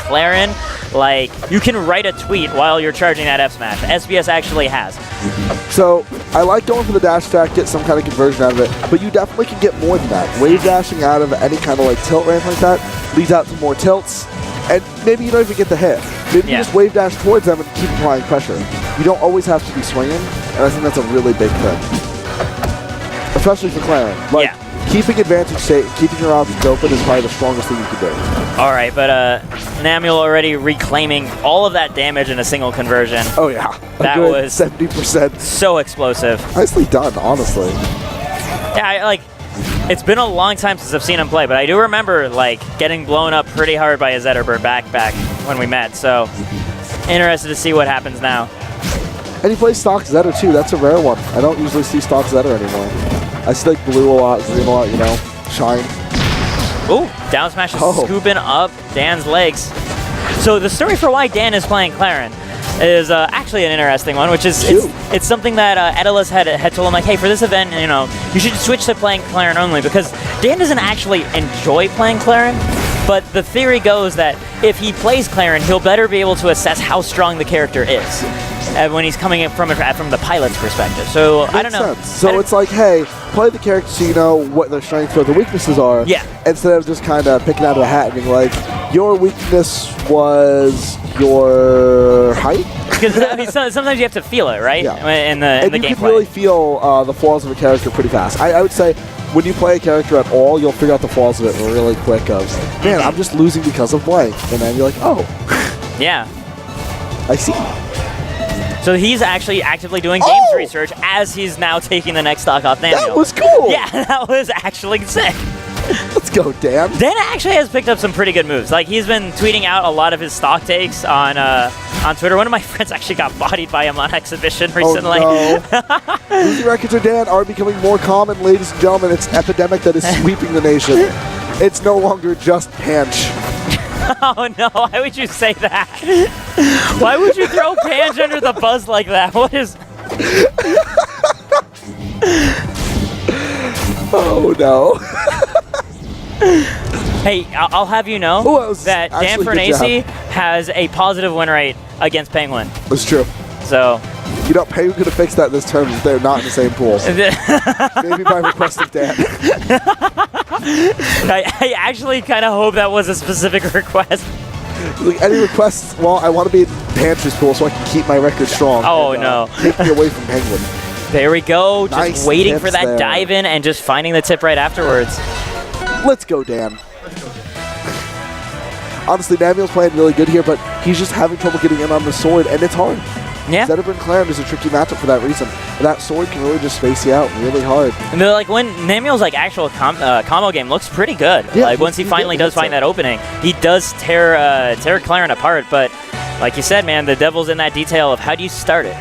Clairen, like, you can write a tweet while you're charging that F smash. SBS actually has. So I like going for the dash attack, get some kind of conversion out of it, but you definitely can get more than that. Wave dashing out of any kind of like tilt ramp like that leads out to more tilts, and maybe you don't even get the hit. Maybe you just wave dash towards them and keep applying pressure. You don't always have to be swinging, and I think that's a really big thing. Especially for Clairen. Like, keeping advantage state, keeping your options open is probably the strongest thing you can do. All right, but Namiel already reclaiming all of that damage in a single conversion. Oh yeah, that was 70%. So explosive. Nicely done, honestly. Yeah, it's been a long time since I've seen him play, but I do remember like getting blown up pretty hard by a Zetterburn back when we met. So interested to see what happens now. And he plays stock Zetter too. That's a rare one. I don't usually see stock Zetter anymore. I see like blue a lot, green a lot, you know, shine. Ooh, down smash is scooping up Dan's legs. So the story for why Dan is playing Clairen is actually an interesting one, which is it's something that Edelis had told him, like, hey, for this event, you know, you should switch to playing Clairen only, because Dan doesn't actually enjoy playing Clairen, but the theory goes that if he plays Clairen, he'll better be able to assess how strong the character is when he's coming in from the pilot's perspective. So I don't know. So it's like, hey, play the character so you know what their strengths or the weaknesses are. Yeah. Instead of just kind of picking out of a hat and being like, your weakness was your height. Because I mean, sometimes you have to feel it, right? Yeah. In the gameplay. And you can really feel the flaws of a character pretty fast. I would say when you play a character at all, you'll figure out the flaws of it really quick. Of man, I'm just losing because of blank, and then you're like, oh. Yeah. I see. So he's actually actively doing games research as he's now taking the next stock off Namiel. That was cool. Yeah, that was actually sick. Let's go, Dan. Dan actually has picked up some pretty good moves. Like, he's been tweeting out a lot of his stock takes on Twitter. One of my friends actually got bodied by him on exhibition recently. Oh, no. Losing records of Dan are becoming more common, ladies and gentlemen. It's an epidemic that is sweeping the nation. It's no longer just Panch. Oh no, why would you say that? Why would you throw Panch under the bus like that? What is... Oh no. Hey, I'll have you know that D4nace has a positive win rate against Penguin. That's true. So... You know, Penguin could have fixed that this term if they're not in the same pool. Maybe by request of Dan. I actually kind of hope that was a specific request. Like, any requests? Well, I want to be in Pancher's pool so I can keep my record strong. Oh, and, no. Take me away from Penguin. There we go. Nice just waiting for that there. dive in and just finding the tip right afterwards. Let's go, Dan. Honestly, Namiel's playing really good here, but he's just having trouble getting in on the sword, and it's hard. Yeah. Zetterburn Clairen is a tricky matchup for that reason. That sword can really just space you out really hard. And like when Namiel's like actual combo game looks pretty good. Yeah, like once he finally does find that opening, he does tear Clairen apart. But like you said, man, the devil's in that detail of how do you start it.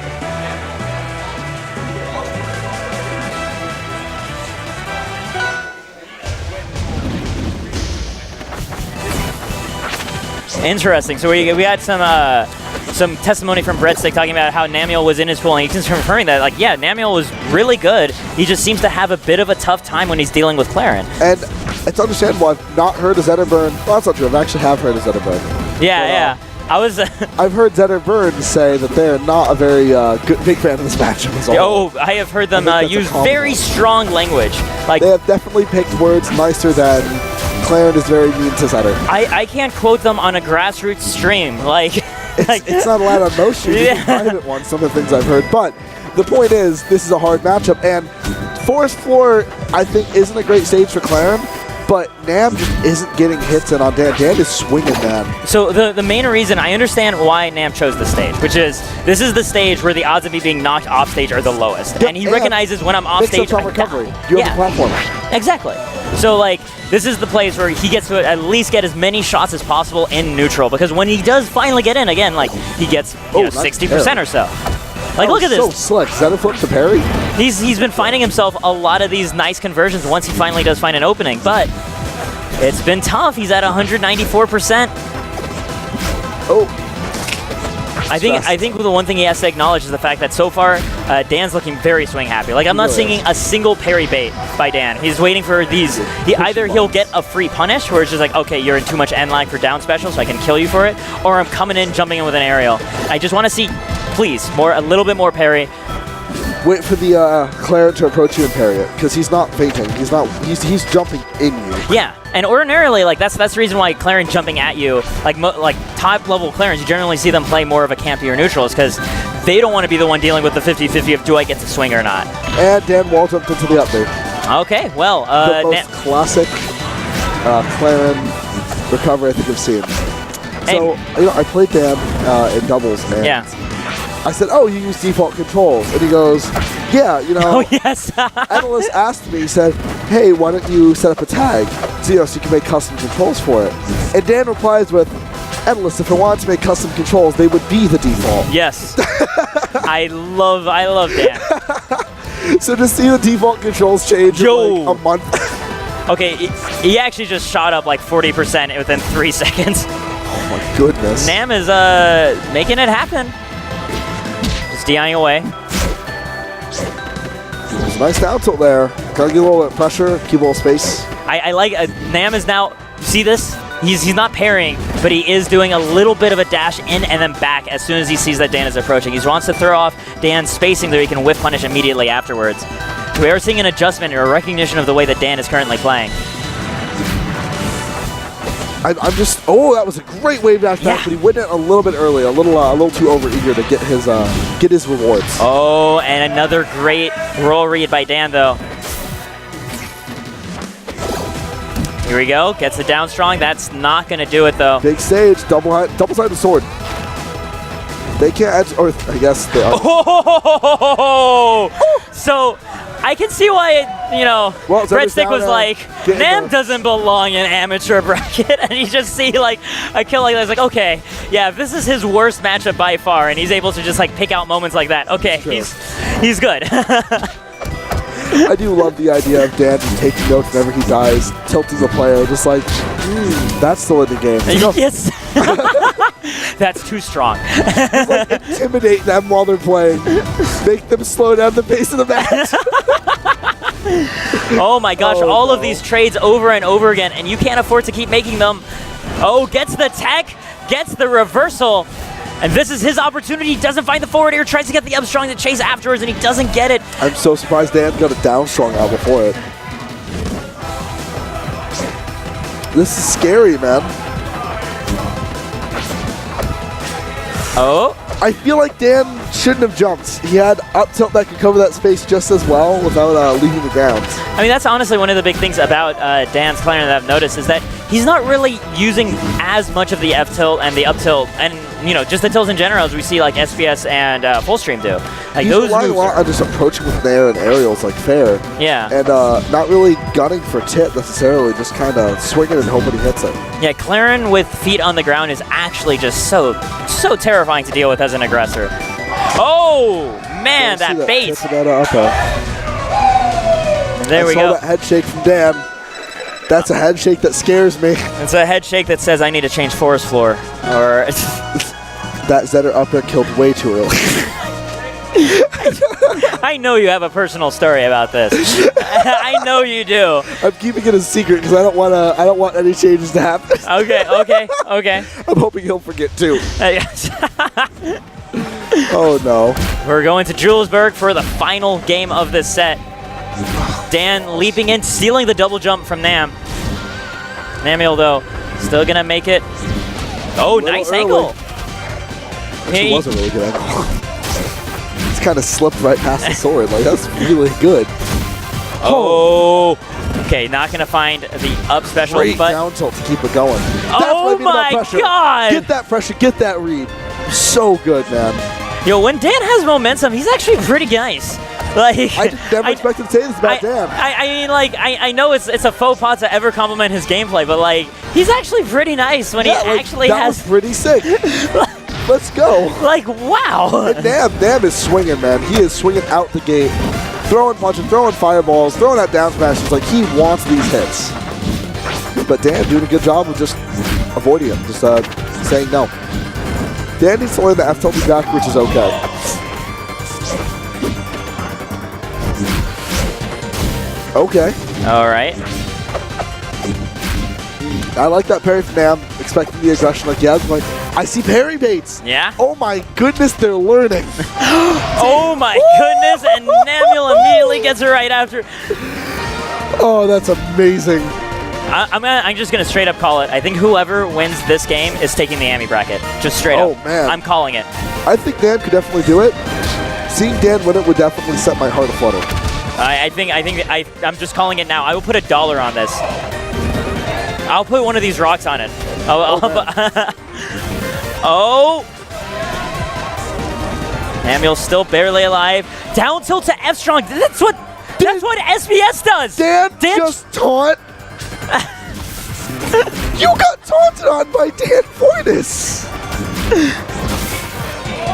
Interesting. So we had some testimony from Breadstick talking about how Namiel was in his pool, and he's confirming that, like, yeah, Namiel was really good. He just seems to have a bit of a tough time when he's dealing with Clairen. And it's understandable. I've not heard of Zetterburn. Well, that's not true. I've actually heard of Zetterburn. Yeah, but, yeah. I was. I've heard Zetterburn say that they're not a very big fan of this matchup. Oh, I have heard them use very strong language. Like they have definitely picked words nicer than Clairen is very mean to Zetter. I can't quote them on a grassroots stream. Like. It's not allowed on most streams, private ones, some of the things I've heard. But the point is, this is a hard matchup, and Forest Floor, I think, isn't a great stage for Clairen, but Nam just isn't getting hits in on Dan. Dan is swinging, man. So the main reason, I understand why Nam chose the stage, which is, this is the stage where the odds of me being knocked off stage are the lowest. Yep, and he recognizes when I'm off stage, on recovery. You have the platform. Exactly. So, like, this is the place where he gets to at least get as many shots as possible in neutral, because when he does finally get in, again, like, he gets 60% or so. Like, look at this. So slick. Zetter flip to parry? He's been finding himself a lot of these nice conversions once he finally does find an opening, but it's been tough. He's at 194%. Oh. I think the one thing he has to acknowledge is the fact that so far Dan's looking very swing happy. Like I'm not seeing a single parry bait by Dan. He's waiting for these. Either he'll get a free punish where it's just like, okay, you're in too much end line for down special, so I can kill you for it, or I'm coming in, jumping in with an aerial. I just want to see, please, a little bit more parry. Wait for the Clairen to approach you and parry it, because he's not fainting. He's jumping in you. Yeah, and ordinarily, like that's the reason why Clairen jumping at you, like top level Clairens, you generally see them play more of a campy or neutral, because they don't want to be the one dealing with the 50-50 of do I get to swing or not. And Dan wall jumped into the up there. Okay, well, the most classic Clairen recovery I think I've seen. So I played Dan in doubles, and I said, oh, you use default controls. And he goes, yeah, Oh, yes. Analyst asked me, he said, hey, why don't you set up a tag so you can make custom controls for it? And Dan replies with, Analyst, if I wanted to make custom controls, they would be the default. Yes. I love Dan. So to see the default controls change in like a month. Okay, he actually just shot up like 40% within 3 seconds. Oh my goodness. Nam is making it happen. Just DIing away. There's a nice down tilt there. Gotta get a little bit of pressure, keep a little space. I like Nam is now, see this? He's not parrying, but he is doing a little bit of a dash in and then back as soon as he sees that Dan is approaching. He wants to throw off Dan's spacing so he can whiff punish immediately afterwards. We are seeing an adjustment or a recognition of the way that Dan is currently playing. I'm just, oh, that was a great wave dash back, but he went in a little bit early, a little too overeager to get his rewards. Oh, and another great roll read by Dan, though. Here we go, gets it down strong. That's not going to do it, though. Big stage, double-sided sword. They can't, or I guess they are. Oh! So, I can see why, Breadstick was like, Nam doesn't belong in amateur bracket, and you just see like a kill like that. It's like, okay, yeah, this is his worst matchup by far, and he's able to just like pick out moments like that. Okay, he's good. I do love the idea of Dan taking notes whenever he dies, tilting the player, just like, that's still in the game. Yes. That's too strong. Just, like, intimidate them while they're playing. Make them slow down the pace of the match. Oh my gosh, all of these trades over and over again, and you can't afford to keep making them. Oh, gets the tech, gets the reversal, and this is his opportunity. He doesn't find the forward air, tries to get the up strong to chase afterwards, and he doesn't get it. I'm so surprised Dan got a down strong out before it. This is scary, man. Oh. I feel like Dan shouldn't have jumped. He had up tilt that could cover that space just as well without leaving the ground. I mean, that's honestly one of the big things about Dan's Clairen that I've noticed is that he's not really using as much of the F tilt and the up tilt and, just the tilts in general as we see like SPS and Fullstream do. Like he's relying a lot on just approaching with nair and aerials like fair. Yeah. And not really gunning for tip necessarily, just kind of swinging and hoping he hits it. Yeah, Clairen with feet on the ground is actually just so terrifying to deal with as an aggressor. Oh, man, that bait. There we go. I saw that head shake from Dan. That's a head shake that scares me. It's a head shake that says I need to change forest floor. Or that Zetter upper killed way too early. I know you have a personal story about this. I know you do. I'm keeping it a secret because I don't want any changes to happen. Okay. I'm hoping he'll forget too. Oh no. We're going to Julesburg for the final game of this set. Dan leaping in, stealing the double jump from Nam. Namiel, though, still going to make it. Oh, nice angle. It was a really good angle. It's kind of slipped right past the sword. Like, that's really good. Oh. Okay, not going to find the up special. Great but down tilt to keep it going. Oh my God. Get that pressure, get that read. So good, man. Yo, when Dan has momentum, he's actually pretty nice. Like, I never expected to say this about Dan. I mean, like, I know it's a faux pas to ever compliment his gameplay, but like, he's actually pretty nice when he actually that was pretty sick. Let's go. Like, wow. And Nam is swinging, man. He is swinging out the gate, throwing punches, throwing fireballs, throwing out down smashes. Like, he wants these hits. But Dan doing a good job of just avoiding him, just saying no. Dan needs to learn the F tilting back, which is okay. Okay. All right. I like that parry from Nam, expecting the aggression like, yeah, like, I see parry baits. Yeah. Oh my goodness, they're learning. Oh my goodness, and Namiel immediately gets it right after. Oh, that's amazing. I'm just gonna straight up call it. I think whoever wins this game is taking the Ammy bracket. Just straight up. Oh man. I'm calling it. I think Dan could definitely do it. Seeing Dan win it would definitely set my heart aflutter. I'm just calling it now. I will put $1 on this. I'll put one of these rocks on it. Oh! Namiel's still barely alive. Down tilt to F strong. That's what SBS does. Dan just taunt. You got taunted on by D4nace.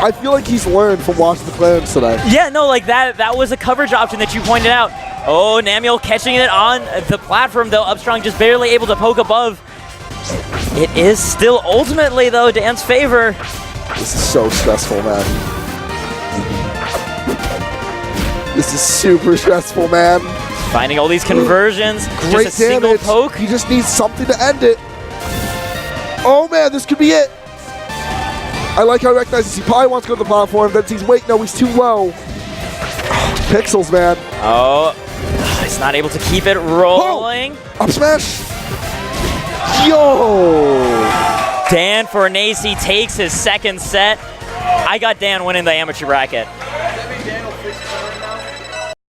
I feel like he's learned from watching the Clairens today. Yeah, no, like that was a coverage option that you pointed out. Oh, Namiel catching it on the platform, though. Upstrong just barely able to poke above. It is still ultimately, though, Dan's favor. This is so stressful, man. This is super stressful, man. Finding all these conversions. Great just a single damage. poke. He just needs something to end it. Oh, man, this could be it. I like how he recognizes he probably wants to go to the platform, then sees, wait, no, he's too low. Pixels, man. Oh, he's not able to keep it rolling. Oh, up smash. Yo. D4nace takes his second set. I got Dan winning the amateur bracket.